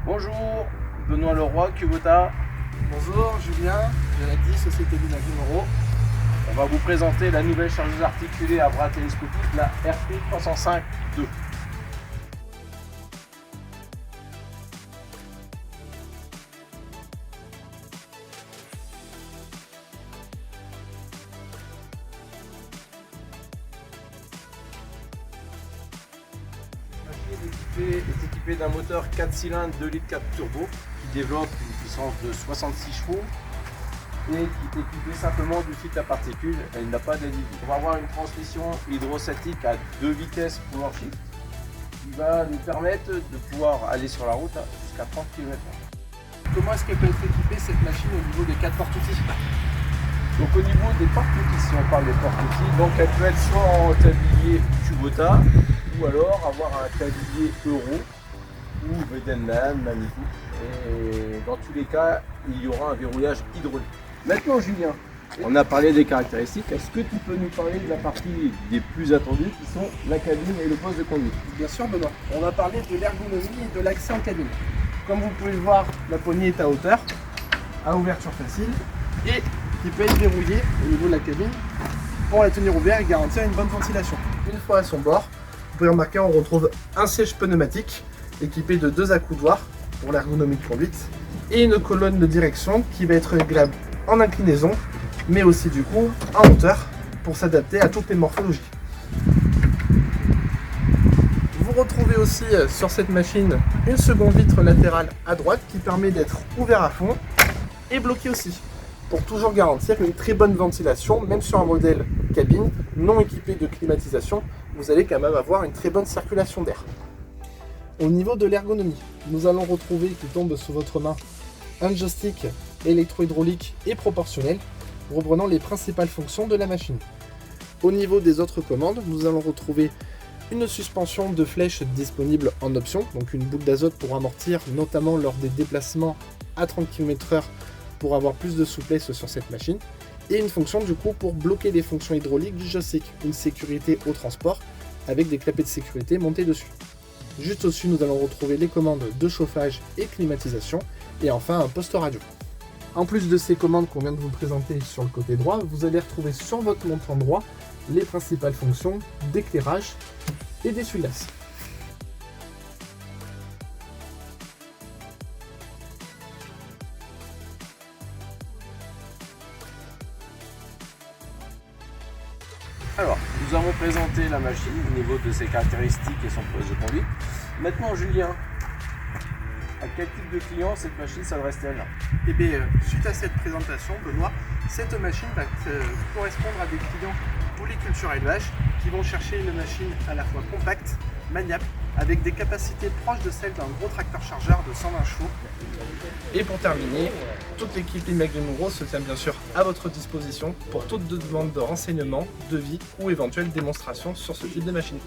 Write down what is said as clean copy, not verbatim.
Bonjour, Benoît Leroy, Kubota. Bonjour, Julien, Jalati, Société du Numéro. On va vous présenter la nouvelle chargeuse articulée à bras télescopique, la RP305-2. La machine est équipée d'un moteur 4 cylindres 2 litres 4 turbo qui développe une puissance de 66 chevaux et qui est équipé simplement du filtre à particules. Elle n'a pas d'additif. On va avoir une transmission hydrostatique à 2 vitesses power shift qui va nous permettre de pouvoir aller sur la route jusqu'à 30 km/h. Comment est-ce qu'elle peut être équipée cette machine au niveau des 4 portes-outils? Donc au niveau des porte-outils, si on parle des porte-outils, donc elle peut être soit en tablier Kubota ou alors avoir un tablier Euro ou Wedenman, magnifique. Et dans tous les cas, il y aura un verrouillage hydraulique. Maintenant Julien, on a parlé des caractéristiques. Est-ce que tu peux nous parler de la partie des plus attendues qui sont la cabine et le poste de conduite? Bien sûr, Benoît. On va parler de l'ergonomie et de l'accès en cabine. Comme vous pouvez le voir, la poignée est à hauteur, à ouverture facile et qui peut être verrouillée au niveau de la cabine pour la tenir ouverte et garantir une bonne ventilation. Une fois à son bord, vous pouvez remarquer on retrouve un siège pneumatique équipé de 2 accoudoirs pour l'ergonomie de conduite et une colonne de direction qui va être réglable en inclinaison mais aussi du coup en hauteur pour s'adapter à toutes les morphologies. Vous retrouvez aussi sur cette machine une seconde vitre latérale à droite qui permet d'être ouvert à fond et bloqué aussi pour toujours garantir une très bonne ventilation. Même sur un modèle cabine non équipé de climatisation, vous allez quand même avoir une très bonne circulation d'air. Au niveau de l'ergonomie, nous allons retrouver qui tombe sous votre main un joystick électro-hydraulique et proportionnel reprenant les principales fonctions de la machine. Au niveau des autres commandes, nous allons retrouver une suspension de flèche disponible en option, donc une boucle d'azote pour amortir notamment lors des déplacements à 30 km/h pour avoir plus de souplesse sur cette machine, et une fonction du coup pour bloquer les fonctions hydrauliques du joystick, une sécurité au transport avec des clapets de sécurité montés dessus. Juste au-dessus, nous allons retrouver les commandes de chauffage et climatisation, et enfin un poste radio. En plus de ces commandes qu'on vient de vous présenter sur le côté droit, vous allez retrouver sur votre montant droit les principales fonctions d'éclairage et d'essuie-glace. Alors, nous avons présenté la machine au niveau de ses caractéristiques et son poste de conduite. Maintenant Julien, à quel type de client cette machine s'adresse-t-elle? Et bien, suite à cette présentation, Benoît, cette machine va correspondre à des clients polyculture élevage qui vont chercher une machine à la fois compacte, maniable, avec des capacités proches de celles d'un gros tracteur chargeur de 120 chevaux. Et pour terminer, toute l'équipe IMEC de Mouro se tient bien sûr à votre disposition pour toute demande de renseignements, devis ou éventuelle démonstration sur ce type de machine.